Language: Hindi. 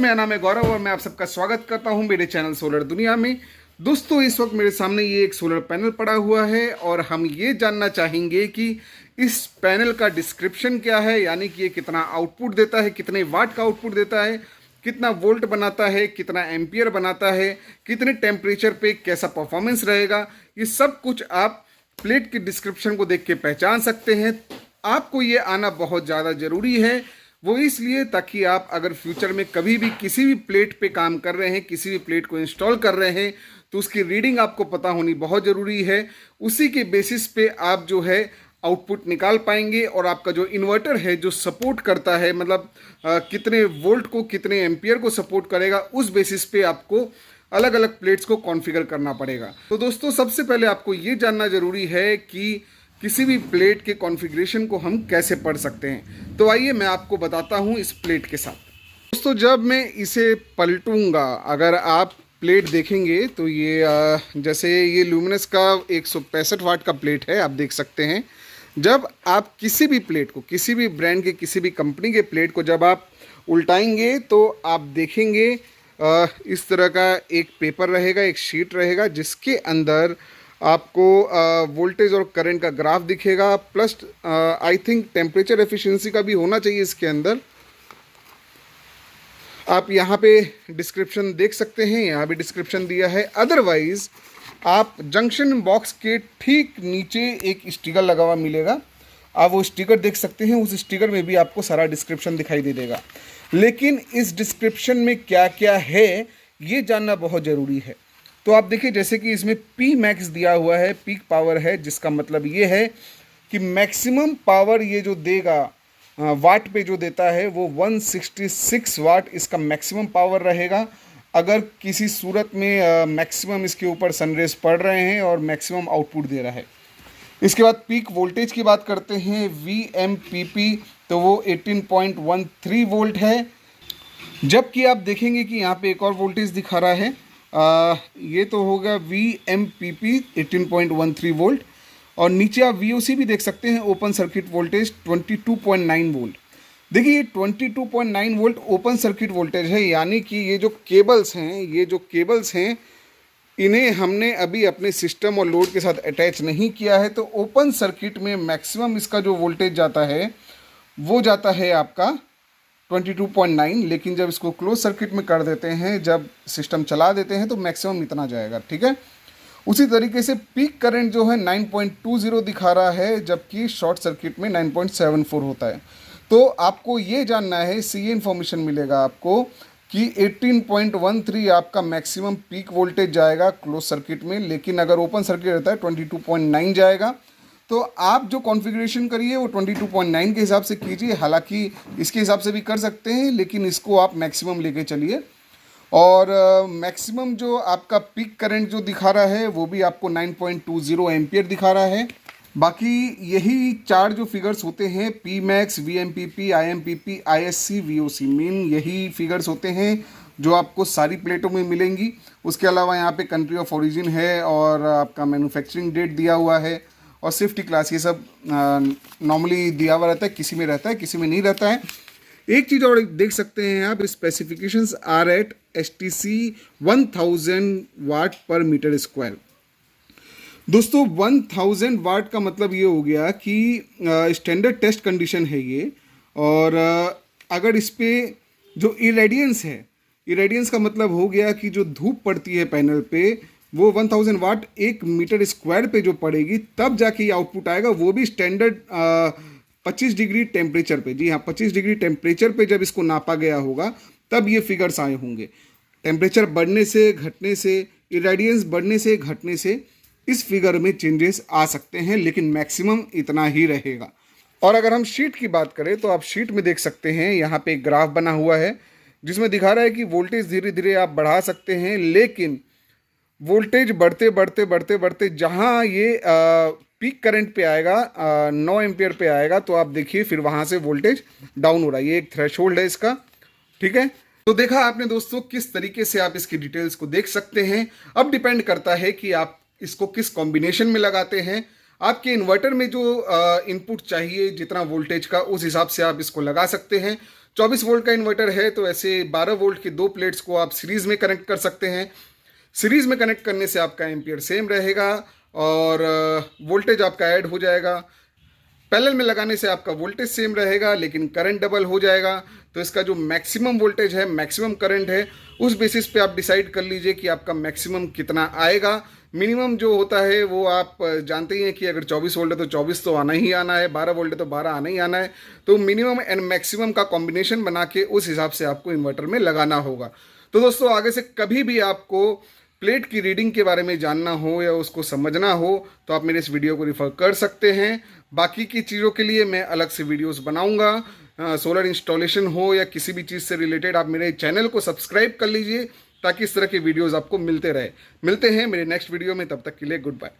मेरा नाम है गौरव और मैं आप सबका स्वागत करता हूं मेरे चैनल सोलर दुनिया में। दोस्तों, इस वक्त मेरे सामने ये एक सोलर पैनल पड़ा हुआ है और हम ये जानना चाहेंगे कि इस पैनल का डिस्क्रिप्शन क्या है, यानी कि ये कितना आउटपुट देता है, कितने वाट का आउटपुट देता है, कितना वोल्ट बनाता है, कितना एम्पियर बनाता है, कितने टेम्परेचर पे कैसा परफॉर्मेंस रहेगा। ये सब कुछ आप प्लेट के डिस्क्रिप्शन को देख के पहचान सकते हैं। आपको ये आना बहुत ज़्यादा ज़रूरी है, वो इसलिए ताकि आप अगर फ्यूचर में कभी भी किसी भी प्लेट पे काम कर रहे हैं, किसी भी प्लेट को इंस्टॉल कर रहे हैं, तो उसकी रीडिंग आपको पता होनी बहुत ज़रूरी है। उसी के बेसिस पे आप जो है आउटपुट निकाल पाएंगे और आपका जो इन्वर्टर है जो सपोर्ट करता है, मतलब कितने वोल्ट को कितने एम्पियर को सपोर्ट करेगा, उस बेसिस पे आपको अलग अलग प्लेट्स को कॉन्फ़िगर करना पड़ेगा। तो दोस्तों, सबसे पहले आपको ये जानना ज़रूरी है कि किसी भी प्लेट के कॉन्फ़िगरेशन को हम कैसे पढ़ सकते हैं। तो आइए मैं आपको बताता हूँ इस प्लेट के साथ। दोस्तों, जब मैं इसे पलटूंगा, अगर आप प्लेट देखेंगे तो ये जैसे ये लुमिनस का 165 वाट का प्लेट है, आप देख सकते हैं। जब आप किसी भी प्लेट को, किसी भी ब्रांड के, किसी भी कंपनी के प्लेट को जब आप उल्टाएंगे तो आप देखेंगे इस तरह का एक पेपर रहेगा, एक शीट रहेगा, जिसके अंदर आपको वोल्टेज और करंट का ग्राफ दिखेगा, plus I think temperature efficiency का भी होना चाहिए इसके अंदर। आप यहाँ पे डिस्क्रिप्शन देख सकते हैं, यहाँ भी डिस्क्रिप्शन दिया है। अदरवाइज आप जंक्शन बॉक्स के ठीक नीचे एक स्टिकर लगा हुआ मिलेगा, आप वो स्टिकर देख सकते हैं। उस स्टिकर में भी आपको सारा डिस्क्रिप्शन दिखाई दे देगा। लेकिन इस डिस्क्रिप्शन में क्या क्या है ये जानना बहुत ज़रूरी है। तो आप देखिए, जैसे कि इसमें पी मैक्स दिया हुआ है, पीक पावर है, जिसका मतलब ये है कि मैक्सिमम पावर ये जो देगा वाट पे जो देता है वो 166 वाट इसका मैक्सिमम पावर रहेगा। अगर किसी सूरत में मैक्सिमम इसके ऊपर सनरेज पड़ रहे हैं और मैक्सिमम आउटपुट दे रहा है। इसके बाद पीक वोल्टेज की बात करते हैं, VMPP, तो वो 18.13 वोल्ट है। जबकि आप देखेंगे कि यहाँ पे एक और वोल्टेज दिखा रहा है, ये तो होगा VMPP 18.13 वोल्ट, और नीचे आप VOC भी देख सकते हैं, ओपन सर्किट वोल्टेज 22.9 वोल्ट। देखिए, ये 22.9 वोल्ट ओपन सर्किट वोल्टेज है, यानी कि ये जो केबल्स हैं, इन्हें हमने अभी अपने सिस्टम और लोड के साथ अटैच नहीं किया है। तो ओपन सर्किट में मैक्सिमम इसका जो वोल्टेज जाता है वो जाता है आपका 22.9, लेकिन जब इसको क्लोज सर्किट में कर देते हैं, जब सिस्टम चला देते हैं, तो मैक्सिमम इतना जाएगा। ठीक है। उसी तरीके से पीक करंट जो है 9.20 दिखा रहा है, जबकि शॉर्ट सर्किट में 9.74 होता है। तो आपको ये जानना है, इससे ये इन्फॉर्मेशन मिलेगा आपको कि 18.13 आपका मैक्सिमम पीक वोल्टेज जाएगा क्लोज सर्किट में, लेकिन अगर ओपन सर्किट रहता है 22.9 जाएगा। तो आप जो कॉन्फ़िगरेशन करिए वो 22.9 के हिसाब से कीजिए। हालांकि इसके हिसाब से भी कर सकते हैं, लेकिन इसको आप मैक्सिमम लेके चलिए। और मैक्सिमम जो आपका पीक करंट जो दिखा रहा है वो भी आपको 9.20 एम्पियर दिखा रहा है। बाकी यही चार जो फिगर्स होते हैं, P max, VMPP, IMPP, ISC, VOC, main यही फिगर्स होते हैं जो आपको सारी प्लेटों में मिलेंगी। उसके अलावा यहाँ पे कंट्री ऑफ ओरिजिन है और आपका मैन्युफैक्चरिंग डेट दिया हुआ है और सेफ्टी क्लास, ये सब नॉर्मली दिया हुआ रहता है, किसी में रहता है, किसी में नहीं रहता है। एक चीज़ और देख सकते हैं आप, स्पेसिफिकेशंस आर एट STC 1000 वाट पर मीटर स्क्वायर। दोस्तों, 1000 वाट का मतलब ये हो गया कि स्टैंडर्ड टेस्ट कंडीशन है ये। और अगर इस पे जो इरेडियंस है, इरेडियंस का मतलब हो गया कि जो धूप पड़ती है पैनल पे, वो 1000 वाट एक मीटर स्क्वायर पे जो पड़ेगी, तब जाके ये आउटपुट आएगा। वो भी स्टैंडर्ड 25 डिग्री टेम्परेचर पे। जी हाँ, 25 डिग्री टेम्परेचर पे जब इसको नापा गया होगा तब ये फिगर्स आए होंगे। टेम्परेचर बढ़ने से, घटने से, इरेडियंस बढ़ने से, घटने से इस फिगर में चेंजेस आ सकते हैं, लेकिन मैक्सिमम इतना ही रहेगा। और अगर हम शीट की बात करें तो आप शीट में देख सकते हैं, यहाँ पे एक ग्राफ बना हुआ है जिसमें दिखा रहा है कि वोल्टेज धीरे धीरे आप बढ़ा सकते हैं, लेकिन वोल्टेज बढ़ते बढ़ते बढ़ते बढ़ते जहाँ ये पीक करंट पे आएगा, 9 एम्पियर पे आएगा, तो आप देखिए फिर वहाँ से वोल्टेज डाउन हो रहा है। ये एक थ्रेशोल्ड है इसका। ठीक है। तो देखा आपने दोस्तों किस तरीके से आप इसकी डिटेल्स को देख सकते हैं। अब डिपेंड करता है कि आप इसको किस कॉम्बिनेशन में लगाते हैं। आपके इन्वर्टर में जो इनपुट चाहिए जितना वोल्टेज का, उस हिसाब से आप इसको लगा सकते हैं। 24 वोल्ट का इन्वर्टर है तो ऐसे 12 वोल्ट के दो प्लेट्स को आप सीरीज में कनेक्ट कर सकते हैं। सीरीज में कनेक्ट करने से आपका एम्पियर सेम रहेगा और वोल्टेज आपका ऐड हो जाएगा। पैरेलल में लगाने से आपका वोल्टेज सेम रहेगा लेकिन करंट डबल हो जाएगा। तो इसका जो मैक्सिमम वोल्टेज है, मैक्सिमम करंट है, उस बेसिस पे आप डिसाइड कर लीजिए कि आपका मैक्सिमम कितना आएगा। मिनिमम जो होता है वो आप जानते ही हैं कि अगर 24 वोल्ट है तो 24 तो आना ही आना है, 12 वोल्ट है तो 12 आना ही आना है। तो मिनिमम एंड मैक्सिमम का कॉम्बिनेशन बना के उस हिसाब से आपको इन्वर्टर में लगाना होगा। तो दोस्तों आगे से कभी भी आपको प्लेट की रीडिंग के बारे में जानना हो या उसको समझना हो तो आप मेरे इस वीडियो को रिफ़र कर सकते हैं। बाकी की चीज़ों के लिए मैं अलग से वीडियोस बनाऊंगा। सोलर इंस्टॉलेशन हो या किसी भी चीज़ से रिलेटेड आप मेरे चैनल को सब्सक्राइब कर लीजिए ताकि इस तरह के वीडियोस आपको मिलते रहे। मिलते हैं मेरे नेक्स्ट वीडियो में, तब तक के लिए गुड बाय।